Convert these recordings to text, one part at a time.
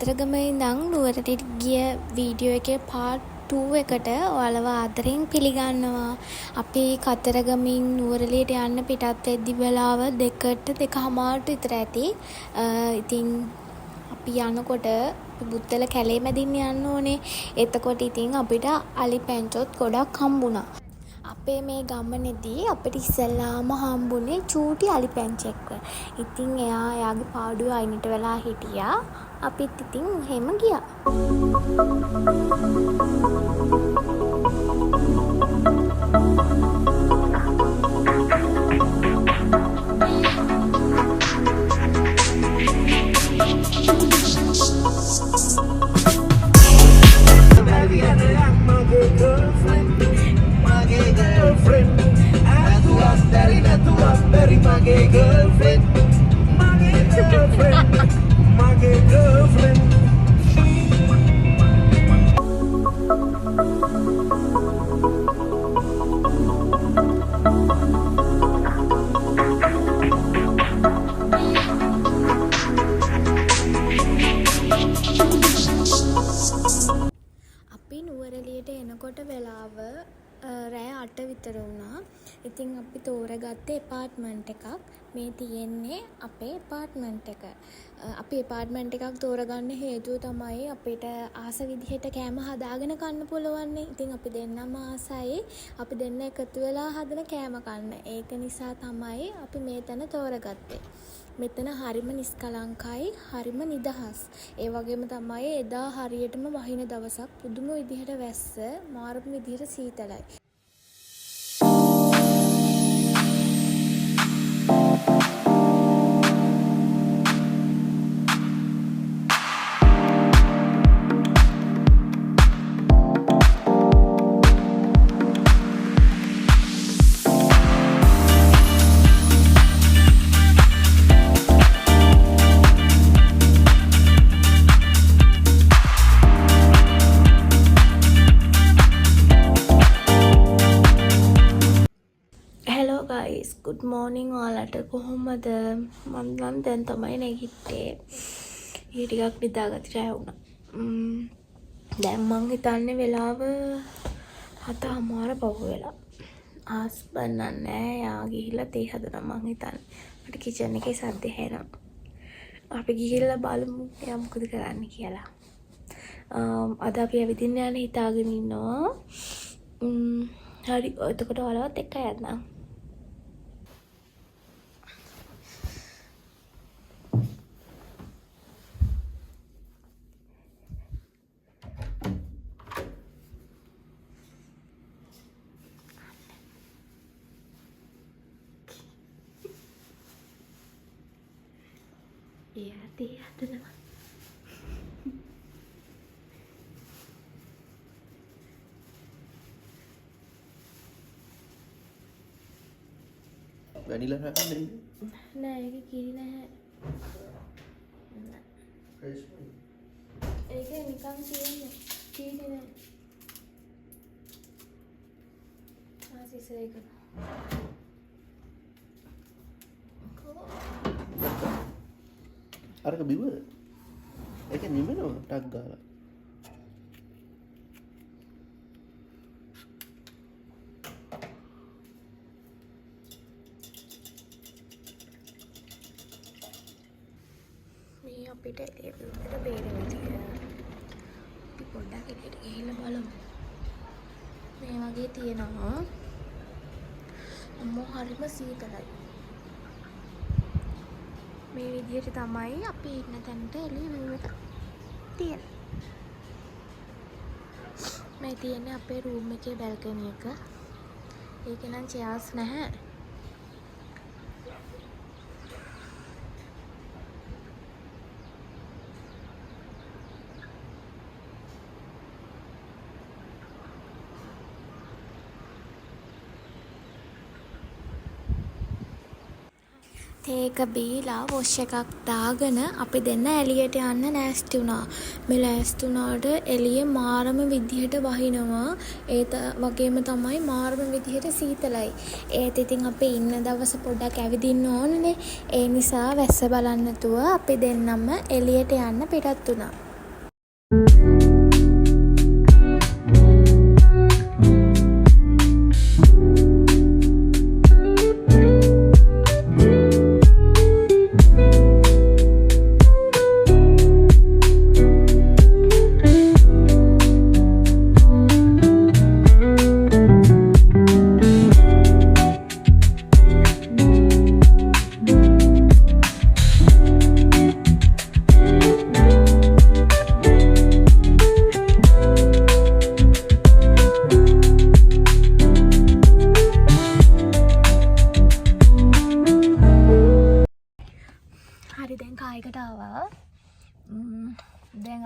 කතරගම ඉඳන් නුවරට ගිය වීඩියෝ එකේ part 2 එකට ඔයාලව ආදරෙන් පිළිගන්නවා. අපි කතරගමින් නුවරඑළියට යන්න පිටත් වෙද්දි වෙලාව 2:00ට විතර ඇති. ඉතින් අපි යනකොට බුත්තල කැලේ මැදින් යන්න ඕනේ. එතකොට ඉතින් අපිට අලි පැංචොත් ගොඩක් හම්බුණා. අපේ මේ ගමනේදී අපිට ඉස්සෙල්ලාම හම්බුනේ චූටි අලි පැංචෙක්ව. ඉතින් එයාගේ පාඩුව අයිනට වෙලා හිටියා. අපිත් ඉතින් එහෙම ගියා. අපි නුවරඑළියට එනකොට වෙලාව රෑ 8 විතර වුණා. ඉතින් අපි තෝරගත්තේ එපාර්ට්මන්ට් එකක්. මේ තියෙන්නේ අපේ එපාර්ට්මන්ට් එක. අපි එපාර්ට්මන්ට් එකක් තෝරගන්න හේතුව තමයි අපිට ආස විදිහට කෑම හදාගෙන කන්න පුළුවන්. ඉතින් අපි දෙන්නම ආසයි අපි දෙන්න එකතු වෙලා හදන කෑම කන්න. ඒක නිසා තමයි අපි මේ තැන තෝරගත්තේ. මෙතන හරිම නිස්කලංකයි, හරිම නිදහස්. ඒ වගේම තමයි එදා හරියටම වහින දවසක් පුදුම විදිහට වැස්ස, මාරම විදිහට සීතලයි. ගුඩ් මෝර්නිං ඔයාලට. කොහොමද? මම නම් දැන් තමයි නැගිට්ටේ. ඊ ටිකක් නිදාගත්තට රැ වුණා. දැන් මං හිතන්නේ වෙලාව 7:00 පහු වෙලා. හස්බන්ඩ් නැහැ. යා ගිහිල්ලා තේ හදනවා මං හිතන්නේ. මට කිචන් එකේ සද්ද ඇහෙනවා. අපි ගිහිල්ලා බලමු එයා මොකද කරන්නේ කියලා. අද අපි ඇවිදින්න යන හිතාගෙන ඉන්නවා. හරි. එතකොට ඔයාලවත් එක්ක යන්නම්. Iya, teh hදනවා. වැනිලා හදන්නේ නෑ, ඒක කිරි නැහැ. ඒක නිකන් තියෙන්නේ. කිරි නෑ. ආසිසේ ඒක. අරක බිව්වද? ඒක නිවෙනවා ටක් ගාලා. මේ අපිට ඒ විදිහට බේරෙන්නේ කියලා. අපි පොඩ්ඩක් එකට ගිහිල්ලා බලමු. මේ වගේ තියෙනවා. අම්මෝ හරිම සීතලයි. මේ විදිහට තමයි අපි ඉන්න තැනට එළිය view එක තියෙන්නේ. මේ තියෙන්නේ අපේ room එකේ balcony එක. ඒකේ නම් chairs නැහැ. තේක බීලා වොෂ් එකක් දාගෙන අපි දෙන්න එළියට යන්න ලෑස්ති වුණා. මේ ලෑස්ති වුණාට එළියේ මාරම විදිහට වහිනවා. වගේම තමයි මාරම විදිහට සීතලයි. ඒත් ඉතින් අපි ඉන්න දවස පොඩ්ඩක් ඇවිදින්න ඕනනේ. ඒ නිසා වැස්ස බලන්න නැතුව අපි දෙන්නම එළියට යන්න පිටත් වුණා.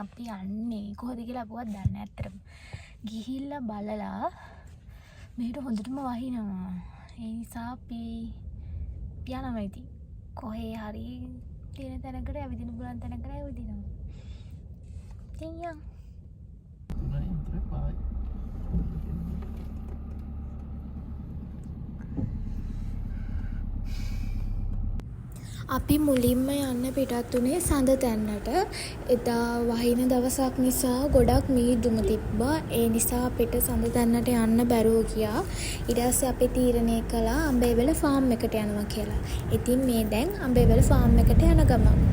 අපි යන්නේ කොහොද කියලා අපුවත් දන්නේ නැහැ අතරම. ගිහිල්ලා බලලා මෙහෙට හොඳටම වහිනවා. ඒ නිසා අපි යනවා ඉතින්. කොහේ හරි තියෙන තැනකට ඇවිදින්න පුළුවන් තැනකට ඇවිදිනවා. ඉතින් යන්න. අපි මුලින්ම යන්න පිටත් වුණේ සඳ තැන්නට. එදා වහින දවසක් නිසා ගොඩක් මීදුම තිබ්බා. ඒ නිසා අපිට සඳ තැන්නට යන්න බැරුව ගියා. ඊට පස්සේ අපි තීරණය කළා අඹේවැල ෆාම් එකට යනවා කියලා. ඉතින් මේ දැන් අඹේවැල ෆාම් එකට යන ගමන්.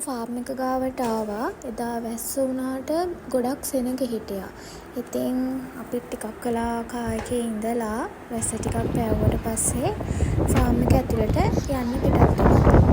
ෆාම් එක ගාවට ආවා. එදා වැස්ස වුණාට ගොඩක් සෙනග හිටියා. ඉතින් අපි ටිකක් වෙලා කායකේ ඉඳලා වැස්ස ටිකක් පෑවුවට පස්සේ ෆාම් එක ඇතුළට යන්න පිටත් වුණා.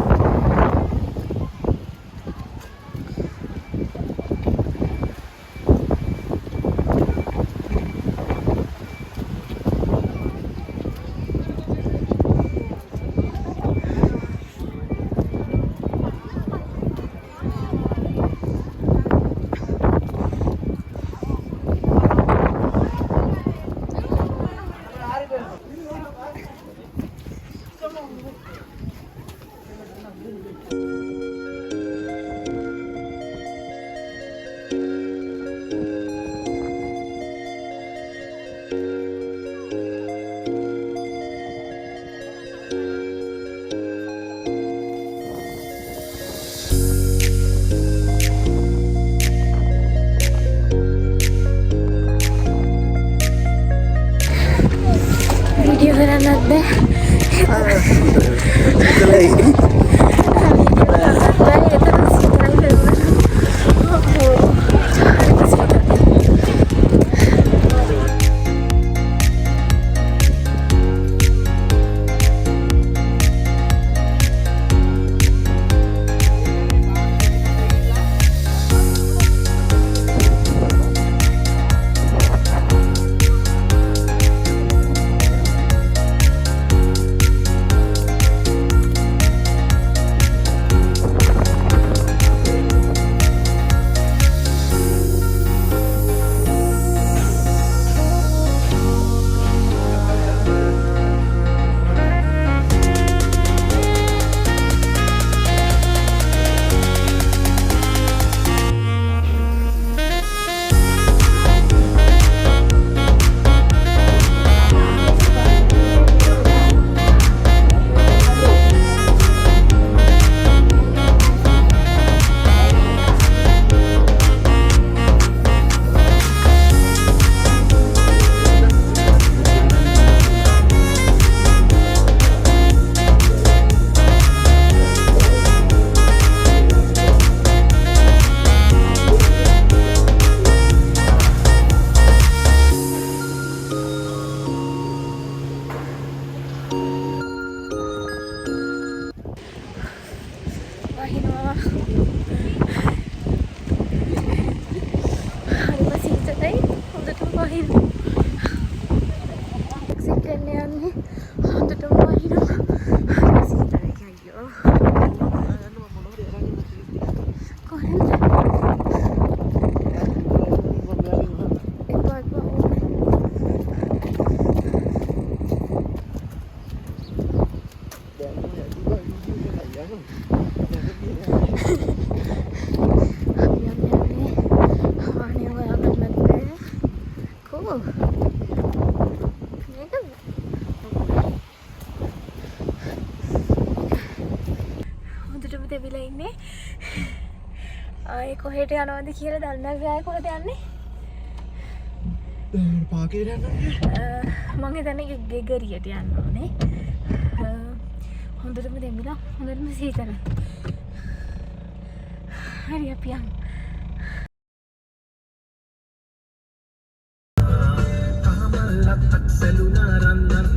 Video කරන්නත් බෑ. Hondotong wahino. වාහනේ හොයාගන්නත් බෑ. කෝ මේක හොඳටම දෙවිලා ඉන්නේ. ආයේ කොහෙට යනවද කියලා දන්නේ නැහැ. ආයේ කොහෙද යන්නේ? පාකේට යන්න මං හිතන්නේ ගෙගරියට යන්න ඕනේ. හොඳටම දෙමිලා හොඳටම සීතල. හරි අපි යමු. Kamalak at sa lunaran ng